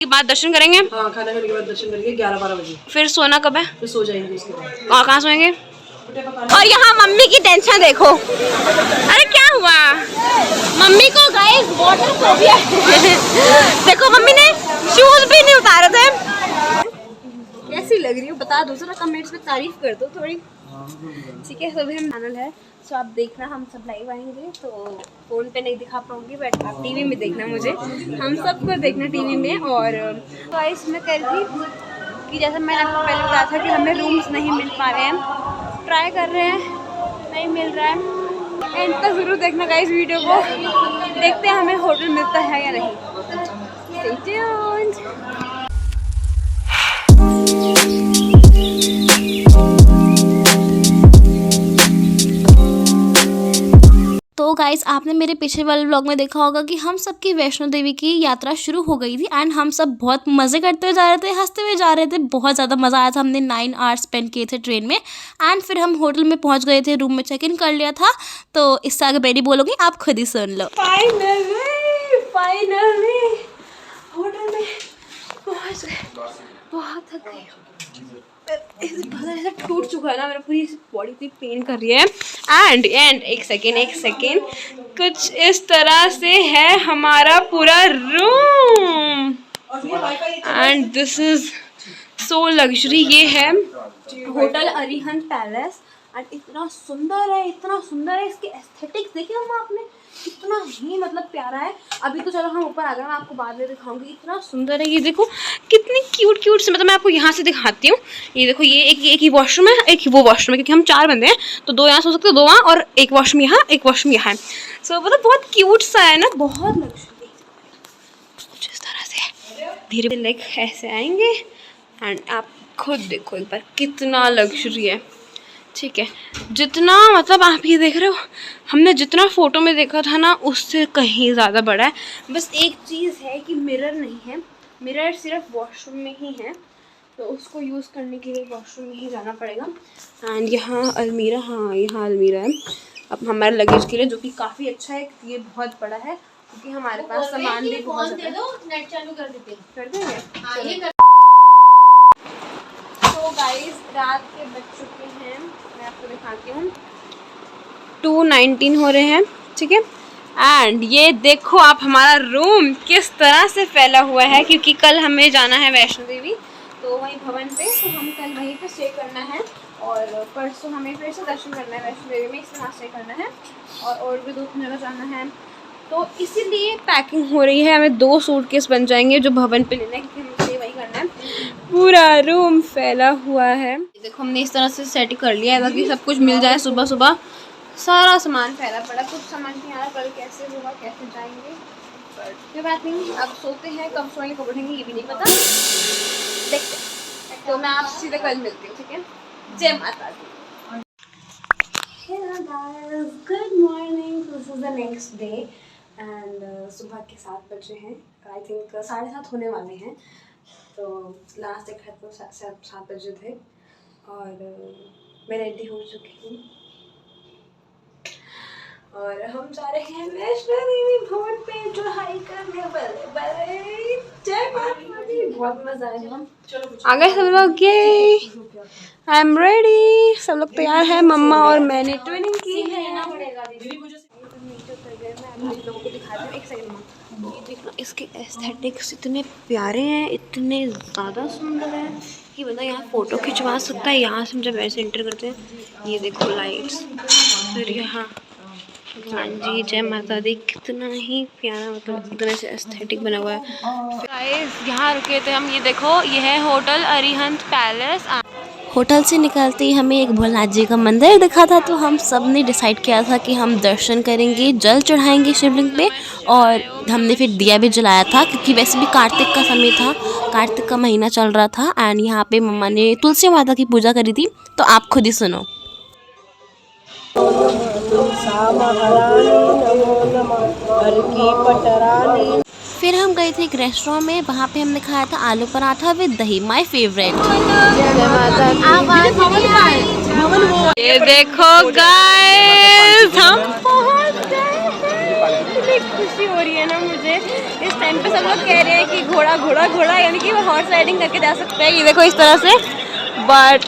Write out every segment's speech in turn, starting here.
के बाद दर्शन करेंगे। हाँ, खाना खाने के बाद दर्शन करेंगे 11-12 बजे। फिर सोना कब है? फिर सो जाएंगे उसके बाद। और कहाँ सोएंगे? और यहाँ मम्मी की टेंशन देखो। अरे क्या हुआ मम्मी को गाइस वाटर फोबिया देखो मम्मी ने शूज भी नहीं उतारे थे। कैसी लग रही हूँ बता दो जरा कमेंट्स में, तारीफ कर दो थोड़ी। ठीक है, तो भी हम चैनल है तो आप देखना, हम सब लाइव आएंगे तो फ़ोन पे नहीं दिखा पाऊंगी बट आप टीवी में देखना मुझे, हम सबको देखना टीवी में। और गाइस मैं कह रही थी कि जैसे मैंने आपको पहले बताया था कि हमें रूम्स नहीं मिल पा रहे हैं, ट्राई कर रहे हैं, नहीं मिल रहा है। एंड तक ज़रूर देखना गाइस वीडियो को, देखते हैं हमें होटल मिलता है या नहीं। Stay tuned। तो गाइस आपने मेरे पिछले वाले व्लॉग में देखा होगा कि हम सब की वैष्णो देवी की यात्रा शुरू हो गई थी एंड हम सब बहुत मज़े करते हुए जा रहे थे, हंसते हुए जा रहे थे, बहुत ज़्यादा मज़ा आया था। हमने 9 आवर्स स्पेंड किए थे ट्रेन में एंड फिर हम होटल में पहुंच गए थे, रूम में चेक इन कर लिया था। तो इससे आगे मैं नहीं बोलूँगी, आप खुद ही सुन लो। फाइनली होटल में पहुँच गए, बहुत थक गई, ऐसा टूट चुका है ना, मेरा पूरी बॉडी इतनी पेन कर रही है। एंड एक सेकेंड कुछ इस तरह से है हमारा पूरा room and this is so luxury. ये है होटल अरिहंत पैलेस एंड इतना सुंदर है, इतना सुंदर है। इसके एस्थेटिक्स देखिए हम आपने, कितना ही मतलब प्यारा है। अभी तो चलो हम ऊपर आ गए, मैं आपको बाद में दिखाऊंगी। इतना सुंदर है ये, देखो कितनी क्यूट से, मतलब मैं आपको यहाँ से दिखाती हूँ। ये देखो, ये एक ही वॉशरूम है, एक ही वो वॉशरूम है, क्योंकि हम 4 बंदे हैं तो 2 यहाँ सो सकते हैं, 2 वहाँ, और एक वॉशरूम यहाँ, एक वॉशरूम यहाँ है। सो मतलब बहुत क्यूट सा है ना, बहुत लग्जरी। कुछ इस तरह से धीरे लेग ऐसे आएंगे एंड आप खुद देखो एक बार कितना लग्जरी है। ठीक है, जितना मतलब आप ये देख रहे हो, हमने जितना फ़ोटो में देखा था ना उससे कहीं ज़्यादा बड़ा है। बस एक चीज़ है कि मिरर नहीं है, मिरर सिर्फ वॉशरूम में ही है, तो उसको यूज़ करने के लिए वॉशरूम में ही जाना पड़ेगा। एंड यहाँ अलमीरा, हाँ यहाँ अलमीरा है अब हमारे लगेज के लिए, जो कि काफ़ी अच्छा है। ये बहुत बड़ा है क्योंकि हमारे पास सामान भी बहुत ज़्यादा है। नेट चालू कर देंगे। तो गाइस रात के बज चुके हैं, मैं आपको दिखाती हूँ, 2:19 हो रहे हैं। ठीक है, एंड ये देखो आप हमारा रूम किस तरह से फैला हुआ है, क्योंकि कल हमें जाना है वैष्णो देवी, तो वहीं भवन पे, तो हम कल वहीं पे स्टे करना है और परसों हमें फिर से दर्शन करना है वैष्णो देवी में, इसलिए वहाँ स्टे करना है और भी 2 जगह जाना है। तो इसीलिए पैकिंग हो रही है। हमें 2 सूटकेस बन जाएंगे जो भवन पे लेना है, क्योंकि मुझे वही करना है। पूरा रूम फैला हुआ है, देखो हमने इस तरह से सेट कर लिया है ताकि सब कुछ मिल जाए। सुबह सुबह सारा सामान फैला पड़ा, कुछ सामान नहीं आ रहा, कल कैसे होगा, कैसे जाएंगे, पर कोई बात नहीं। अब सोते हैं, कब सोएंगे कब उठेंगे ये भी नहीं पता, देखते। तो मैं आपसे सीधे कल मिलती हूँ, ठीक है। जय माता दी। Hello guys, good morning. This is the next day and सुबह के 7 बजे हैं, आई थिंक 7:30 होने वाले हैं। तो लास्ट देखा तो 7 बजे थे और मैं रेडी हो चुकी हूँ और हम जा रहे हैं वैष्णो देवी भवन पे चढ़ाई करने वाले। जय माता दी, बहुत मजा आएगा। आ गए सब लोग, ये आई एम रेडी, सब लोग तैयार है। मम्मा और मैंने ट्विनिंग की है। इसके एस्थेटिक्स इतने प्यारे हैं, इतने ज़्यादा सुंदर है कि बंदा यहाँ फ़ोटो खिंचवा सकता है। यहाँ से हम जब ऐसे एंटर करते हैं, ये देखो लाइट्स, फिर यहाँ, हाँ जी जय माता दी, कितना ही प्यारा, मतलब इतना से एस्थेटिक बना हुआ है। गाइस यहाँ रुके थे हम, ये देखो ये है होटल अरिहंत पैलेस। होटल से निकलते ही हमें एक भोलेनाथ जी का मंदिर दिखा था, तो हम सब ने डिसाइड किया था कि हम दर्शन करेंगे, जल चढ़ाएंगे शिवलिंग पे, और हमने फिर दिया भी जलाया था क्योंकि वैसे भी कार्तिक का समय था, कार्तिक का महीना चल रहा था। एंड यहाँ पे मम्मा ने तुलसी माता की पूजा करी थी, तो आप खुद ही सुनो। फिर हम गए थे एक रेस्टोरेंट में, वहाँ पे हमने खाया था आलू पराठा विद दही, माय फेवरेट। ये देखो गाइस हम पहुँच गए, इतनी खुशी हो रही है ना मुझे इस टाइम पे। सब लोग कह रहे हैं हैं कि घोड़ा घोड़ा घोड़ा यानी कि वो हॉर्स राइडिंग करके जा सकते हैं, ये देखो इस तरह से। बट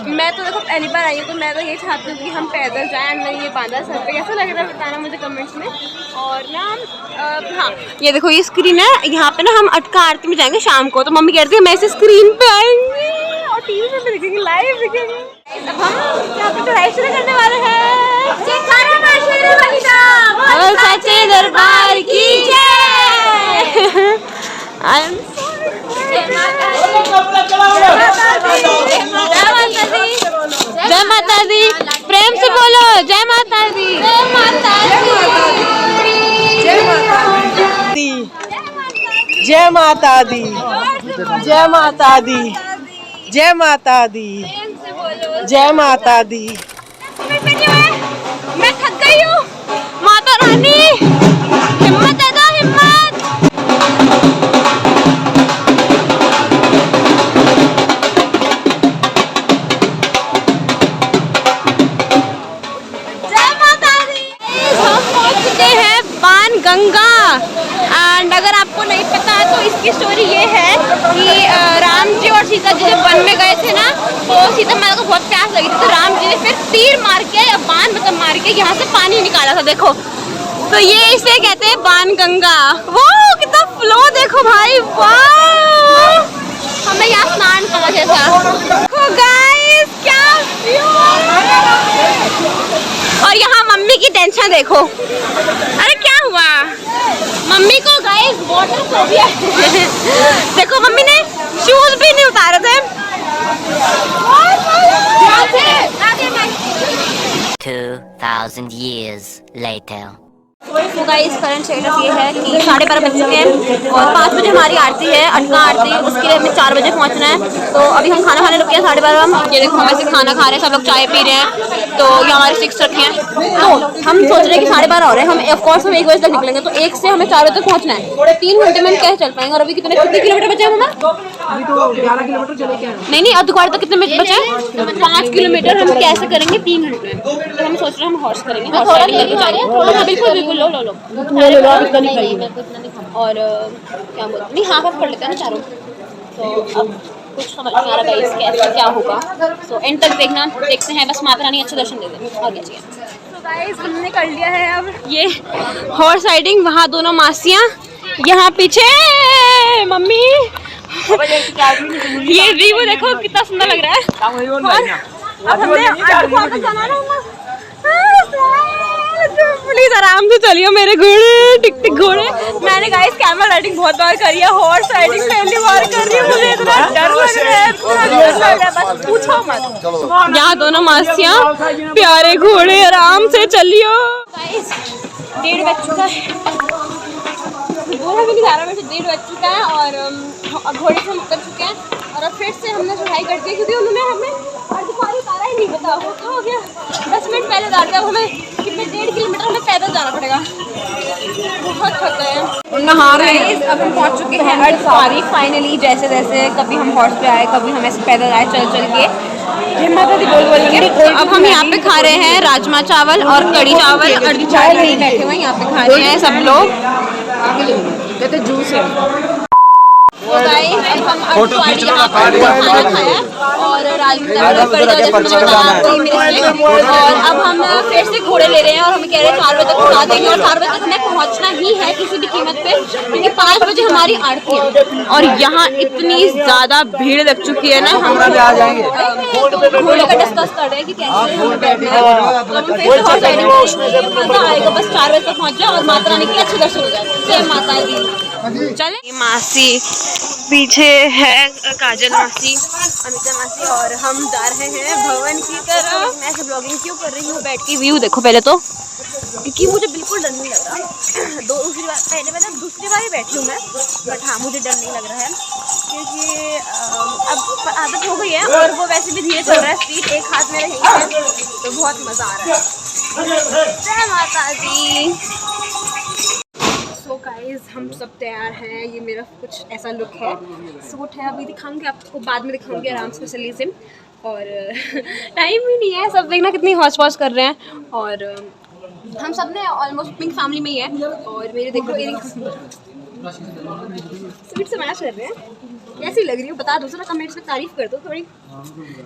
मैं तो देखो पहली बार आई हूँ, तो मैं तो ये चाहती हूँ कि हम पैदल जाएं। मैंने ये बांधा सर पे, कैसा लग रहा है बताना मुझे कमेंट्स में। और ना हाँ, ये देखो ये स्क्रीन है, यहाँ पे ना हम अटका आरती में जाएंगे शाम को। तो मम्मी कहती है मैं इसे स्क्रीन पे आएंगी और टीवी पे भी दिखेंगे, लाइव दिखेंगे। अब हम यहाँ पे चढ़ाई शुरू करने वाले हैं। सच्चे दरबार की जय। जय माता दी, प्रेम से बोलो जय माता दी। जय माता दी, जय माता दी, जय माता दी, जय माता दी, जय माता दी। मैं थक गई हूँ, माता रानी हिम्मत दे दो, हिम्मत। जय माता दी। हम पहुँच चुके हैं बाणगंगा। एंड अगर आपको नहीं पता है तो इसकी स्टोरी ये है कि राम जी और सीता जी जब वन में गए थे ना, तो सीता माता को बहुत प्यास लगी थी, तो राम जी ने फिर तीर मार के या बाण मतलब मार के यहाँ से पानी निकाला था। देखो तो ये इसे कहते हैं बाणगंगा। वो कितना फ्लो देखो भाई, वाह। हमें यहाँ स्नान करना जैसा। देखो गाइस क्या व्यू। और यहाँ मम्मी की टेंशन देखो। अरे क्या हुआ मम्मी को गाइस, वाटर फोबिया। देखो मम्मी ने शूज भी नहीं उतारे थे। 2000 years later. तो गाइस करंट स्टेटस ये है कि 12:30 बज चुके हैं और 5 बजे हमारी आरती है, अटका आरती। उसके लिए हमें 4 बजे पहुंचना है। तो अभी हम खाना खाने रुके हैं 12:30 हम। ये देखो वैसे खाना खा रहे हैं, सब लोग चाय पी रहे हैं। तो ये हमारे 6 रखे हैं। तो हम सोच रहे हैं कि 12:30 हो रहे हैं, हम ऑफकोर्स हम 1 बजे तक निकलेंगे। तो 1 से हमें 4 बजे तक पहुंचना है। 3 घंटे में हम कैसे चल पाएंगे। और अभी कितने किलोमीटर बचे हैं हमें? अभी तो 11 किलोमीटर चले के आए। नहीं और दोबारा तक कितने बचे हैं? 5 किलोमीटर हम कैसे करेंगे 3 घंटे में। तो हम सोच रहे हैं हम हॉर्स करेंगे, हॉर्स राइडिंग करके जा रहे हैं। बिल्कुल बिल्कुल लो लो लो। और क्या बोलते नहीं, हाफ ऑफ कर लेते हैं ना चारों। तो अब कुछ समझ नहीं आ रहा गाइस कैसे क्या होगा। तो एंड तक देखना, देखते हैं बस माता रानी अच्छे दर्शन दे दें और क्या चाहिए। तो गाइस हमने कर लिया है अब ये हॉर्स राइडिंग। वहाँ दोनों मासियाँ, यहाँ पीछे मम्मी। ये रिव्यू देखो कितना सुंदर लग रहा है। और अब हमने वापस जाना ना। प्लीज आराम से चलिए मेरे घोड़े, टिक टिक घोड़े। मैंने गाइस कैमरा राइडिंग बहुत बार करी है, हॉर्स राइडिंग पहली बार कर रही हूँ। मुझे इतना डर लग रहा है, बस पूछो मत। यहाँ दोनों मासियाँ, प्यारे घोड़े, आराम से चलियो। गाइस 1:30 बज चुका है, बोला भी नहीं जा रहा, वैसे 1:30 बज चुका है। और घोड़े से उतर चुके हैं और अब फिर से हमने चढ़ाई कर दी क्योंकि उन्होंने हमें अर्धकुंवारी उतारा ही नहीं। बताओ वो क्या हो गया, 10 मिनट पहले उतार दिया। हमें कितने 1.5 किलोमीटर हमें पैदल जाना पड़ेगा, बहुत थक गए हैं। नहा रहे हैं। अब हम पहुंच चुके हैं अर्धकुंवारी फाइनली। जैसे जैसे कभी हम हॉर्स पे आए, कभी हम ऐसे पैदल आए चल चल के। माता दी बोल बोल के। अब हम यहाँ पे खा रहे हैं राजमा चावल और कड़ी चावल। अर्धी चाय नहीं बैठे हुए यहाँ पे खा रहे हैं सब लोग। कहते जूस है। तो गाइस अब हम अर्धकुंवारी यहाँ पर खाना खाया और राजमा चावल और कड़ी चावल जैसे मैंने बताया आपको ये मेरे से। और अब हम फिर से घोड़े ले रहे हैं और हमें कह रहे हैं 4 बजे तक पहुँचा देंगे। और 4 बजे तक हमें पहुँचना ही है किसी भी कीमत पे, क्योंकि 5 बजे हमारी आरती है। और यहाँ इतनी ज्यादा भीड़ लग चुकी है ना, हम घोड़े का डिस्कस कर रहे हैं कि कैसे हमें बैठना है। तो हम फिर से हॉर्स राइडिंग मजा आएगा, बस 4 बजे तक पहुँच जाए और माता रानी के अच्छे दर्शन हो जाए। जय माता दी। चले मासी पीछे है, काजल मासी, अमिता मासी और हम जा रहे हैं भवन की तरफ। मैं ऐसे ब्लॉगिंग क्यों कर रही हूँ बैठ के, व्यू देखो पहले तो, क्योंकि मुझे बिल्कुल डर नहीं लग रहा। दूसरी बार पहले मैंने दूसरी बार ही बैठी हूँ मैं, बट हाँ मुझे डर नहीं लग रहा है क्योंकि अब आदत हो गई है। और वो वैसे भी धीरे चल रहा है, स्पीड एक हाथ में रही है, तो बहुत मज़ा आ रहा है। जय माता दी। तो गाइस हम सब तैयार हैं, ये मेरा कुछ ऐसा लुक है, सूट है, अभी दिखाऊंगी आपको, बाद में दिखाऊंगी आराम से सिम। और टाइम भी नहीं है, सब देखना कितनी हौच पौच कर रहे हैं। और हम सब ने ऑलमोस्ट पिंक फैमिली में ही है। और मेरे देखो स्वीट से मैच कर रहे हैं। कैसी लग रही हो बता दो जरा, कमेंट्स में तारीफ कर दो थोड़ी।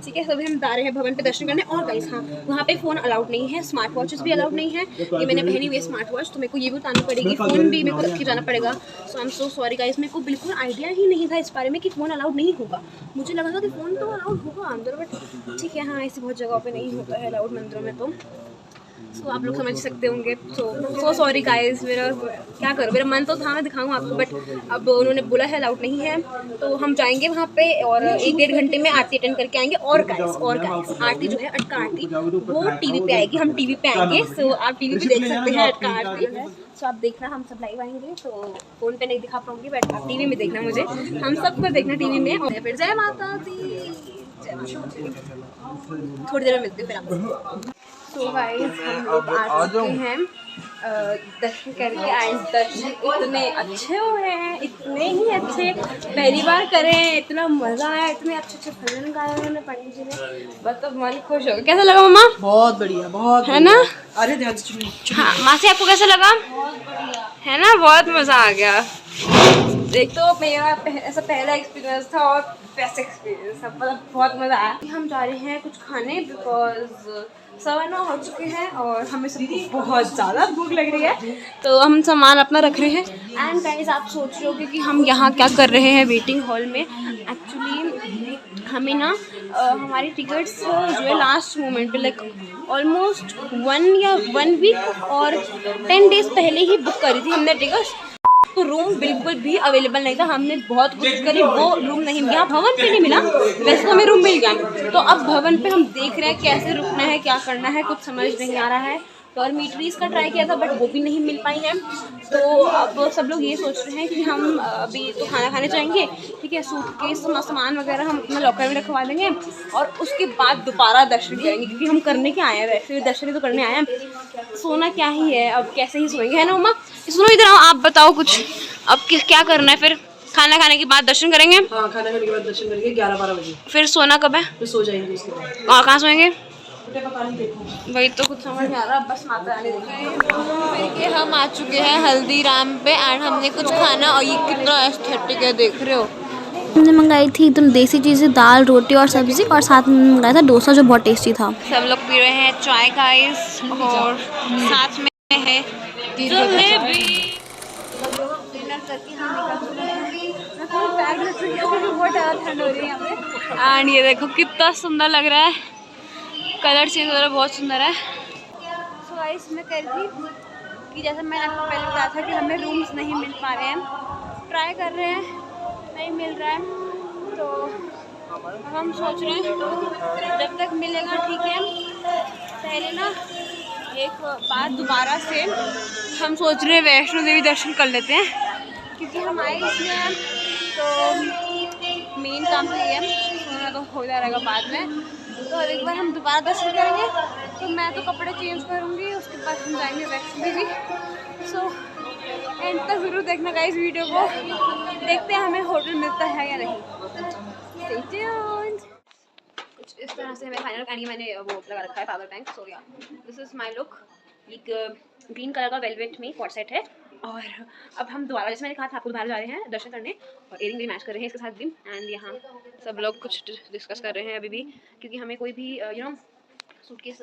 ठीक है, सभी हम जा रहे हैं भवन पे दर्शन करने। और गाइस हाँ, वहाँ पे फ़ोन अलाउड नहीं है, स्मार्ट वॉचेस भी अलाउड नहीं है। ये मैंने पहनी हुई है स्मार्ट वॉच, तो मेरे को ये भी उतारनी पड़ेगी, फ़ोन भी मेरे को रख के जाना पड़ेगा। So I am so sorry guys, मेरे को बिल्कुल आइडिया ही नहीं था इस बारे में कि फ़ोन अलाउड नहीं होगा। मुझे लगा था कि फ़ोन तो अलाउड होगा अंदर, बट ठीक है हाँ, ऐसी बहुत जगहों पर नहीं होता है अलाउड मंदिरों में। तो सो आप लोग समझ सकते होंगे। सो सॉरी गाइस, मेरा क्या करूँ, मेरा मन तो था मैं दिखाऊँ आपको, बट अब उन्होंने बोला है अलाउड नहीं है। तो हम जाएंगे वहाँ पे और 1-1.5 घंटे में आरती अटेंड करके आएंगे। और गाइस आरती जो है अटका आरती, वो टीवी पे आएगी, हम टीवी पे आएंगे। सो आप टीवी पे देख सकते हैं अटका आरती। सो आप देखना, हम सब लाइव आएंगे, तो फ़ोन पे नहीं दिखा पाऊंगी, बट आप टीवी में देखना, मुझे हम सबको देखना टीवी में। और फिर जय माता दी, जय माता दी। थोड़ी देर में मिलती हूँ फिर आपसे। तो गाइस हम लोग आ चुके हैं दर्शन करके। एंड दर्शन इतने अच्छे हुए हैं, इतने ही अच्छे, पहली बार करे हैं, इतना मज़ा आया, इतने अच्छे अच्छे भजन गाए उन्होंने पंडित जी ने, मतलब मन खुश हो गया। कैसा लगा मम्मा? बहुत बढ़िया, बहुत है ना? अरे ध्यान से। हाँ मासी, आपको कैसा लगा? है ना, बहुत मज़ा आ गया। एक तो मेरा ऐसा पहला एक्सपीरियंस था और बेस्ट एक्सपीरियंस था, मतलब बहुत मज़ा आया। हम जा रहे हैं कुछ खाने, बिकॉज 9:15 हो चुके हैं और हमें सबको बहुत ज़्यादा भूख लग रही है, तो हम सामान अपना रख रहे हैं। एंड गाइस आप सोच रहे होगे कि हम यहाँ क्या कर रहे हैं वेटिंग हॉल में। एक्चुअली हमें ना हमारी टिकट्स जो है लास्ट मोमेंट पे, लाइक ऑलमोस्ट 1 वीक और 10 डेज पहले ही बुक करी थी हमने टिकट्स। तो रूम बिल्कुल भी अवेलेबल नहीं था, हमने बहुत कोशिश करी, वो रूम नहीं मिला। भवन पे नहीं मिला, वैसे तो हमें रूम मिल गया। तो अब भवन पे हम देख रहे हैं कैसे रुकना है, क्या करना है, कुछ समझ नहीं आ रहा है। तो और मीटरीज का ट्राई किया था, बट वो भी नहीं मिल पाई है। तो अब सब लोग ये सोच रहे हैं कि हम अभी तो खाना खाने जाएंगे, ठीक है, सूटकेस सामान वगैरह हम अपना लॉकर में रखवा देंगे और उसके बाद दोबारा दर्शन करेंगे, क्योंकि हम करने के आए हैं, वैसे दर्शन ही तो करने आए हैं। सोना क्या ही है, अब कैसे ही सोएंगे, है ना मम्मा? सुनो इधर आओ, आप बताओ कुछ, अब क्या करना है फिर? खाना खाने के बाद दर्शन करेंगे? हाँ, खाना खाने के बाद दर्शन करेंगे 11-12 बजे, फिर सोना कब है? फिर सो जाएंगे उसके बाद। और कहाँ सोएंगे? पता नहीं, देखो वही तो कुछ समझ नहीं आ रहा, बस माता रानी देखें। हम आ चुके हैं हल्दीराम पे एंड हमने कुछ खाना, और ये कितना एस्थेटिक है, देख रहे हो। हमने मंगाई थी एकदम देसी चीज़ें, दाल रोटी और सब्जी, और साथ में मंगाया था डोसा जो बहुत टेस्टी था। सब लोग पी रहे हैं चाय गाइस, और साथ में है जलेबी। डिनर करके हम निकल चुके हैं, मैं पूरा बैग रख चुकी हूँ क्योंकि बहुत ज़्यादा ठंड हो रही है यहाँ पे। एंड ये देखो कितना सुंदर लग रहा है, कलर चेंज हो रहा है, बहुत सुंदर है। सो गाइस मैं कह रही थी कि जैसे मैंने आपको पहले बताया था कि हमें रूम्स नहीं मिल पा रहे हैं, ट्राई कर रहे हैं, नहीं मिल रहा है। तो अब हम सोच रहे हैं जब तक मिलेगा ठीक है, पहले ना एक बार दोबारा से हम सोच रहे हैं वैष्णो देवी दर्शन कर लेते हैं, क्योंकि हम आए इसलिए हैं। तो मेन काम तो ये है, सोना तो हो जाएगा बाद में। तो एक बार हम दोबारा दर्शन करेंगे, तो मैं तो कपड़े चेंज करूँगी, उसके बाद हम जाएंगे वैष्णो देवी। सो एंड तक ज़रूर देखना गाइस वीडियो को, देखते हैं हमें होटल मिलता है या नहीं। Stay tuned। कुछ इस तरह से हमें फाइनल करनी, मैंने वो लगा रखा है पावर बैंक। सो या दिस इज़ माई लुक। एक ग्रीन कलर का वेलवेट में कॉट सेट है, और अब हम दोबारा, जैसे मैंने कहा था आपको, दोबारा जा रहे हैं दर्शन करने, और इयरिंग भी मैच कर रहे हैं इसके साथ भी। एंड यहाँ सब लोग कुछ डिस्कस कर रहे हैं अभी भी, क्योंकि हमें कोई भी सूटकेस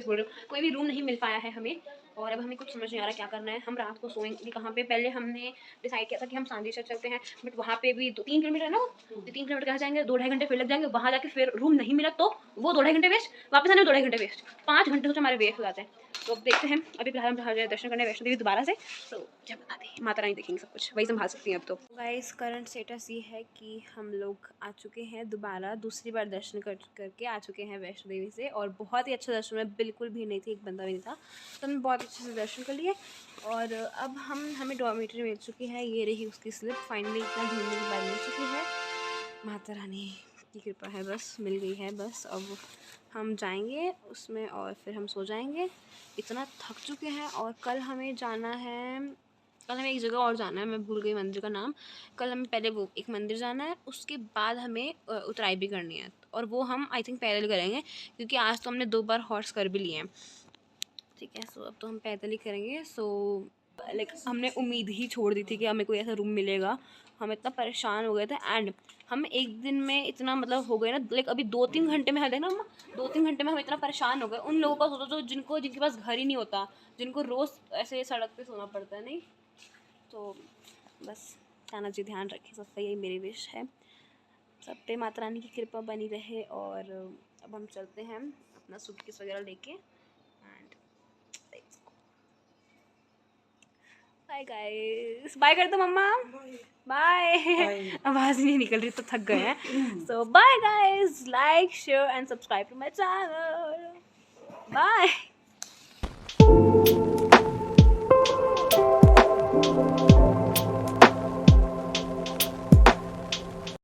बोल रहे हो, कोई भी रूम नहीं मिल पाया है हमें, और अब हमें कुछ समझ नहीं आ रहा क्या करना है। हम रात को सोएंगे कहाँ पे? पहले हमने डिसाइड किया था कि हम सांदेश्वर चलते हैं, बट वहाँ पे भी 2-3 किलोमीटर है ना, 3 किलोमीटर कहाँ जाएंगे, 2-2.5 घंटे फिर लग जाएंगे। वहाँ जाके फिर रूम नहीं मिला तो वो 2-2.5 घंटे वेस्ट, वापस आने में 2-2.5 घंटे वेस्ट, 5 घंटे सोचो हमारे वेस्ट हो जाते हैं। तो अब देखते हैं, अभी फिलहाल हम दर्शन करने वैष्णो देवी दोबारा से। तो जब आते हैं माता रानी देखेंगे, सब कुछ वही संभाल सकती हैं अब तो। गाइस करंट स्टेटस ये है कि हम लोग आ चुके हैं दोबारा, दूसरी बार दर्शन करके आ चुके हैं वैष्णो देवी से, और बहुत ही अच्छा दर्शन है, बिल्कुल भी नहीं थी, एक बंदा भी नहीं था, तो हमने बहुत अच्छे से दर्शन कर लिए। और अब हमें डॉर्मेटरी मिल चुकी है, ये रही उसकी स्लिप, फाइनली इतना ढूंढने के बाद मिल चुकी है। माता रानी की कृपा है, बस मिल गई है बस। अब हम जाएंगे उसमें और फिर हम सो जाएंगे, इतना थक चुके हैं। और कल हमें जाना है, कल हमें एक जगह और जाना है, मैं भूल गई मंदिर का नाम। कल हमें पहले वो एक मंदिर जाना है, उसके बाद हमें उतराई भी करनी है, और वो हम आई थिंक पैदल करेंगे, क्योंकि आज तो हमने 2 बार हॉर्स कर भी लिए हैं, ठीक है। सो अब तो हम पैदल ही करेंगे। सो लाइक हमने उम्मीद ही छोड़ दी थी कि हमें कोई ऐसा रूम मिलेगा। हम इतना परेशान हो गए थे एंड हम एक दिन में इतना मतलब हो गए ना, लाइक अभी 2-3 घंटे में, देखना मम्मा, 2-3 घंटे में हम इतना परेशान हो गए। उन लोगों का सोचो जो जिनके पास घर ही नहीं होता, जिनको रोज़ ऐसे सड़क पे सोना पड़ता है। नहीं तो बस ताना जी ध्यान रखें सबका, यही मेरी विश है। सब पे माता रानी की कृपा बनी रहे। और अब हम चलते हैं अपना सूटकेस वगैरह लेके एंड बाय गाइस। बाय कर दो मम्मा, बाय। आवाज़ नहीं निकल रही तो थक गए हैं। So bye guys, like share and subscribe to my channel, bye.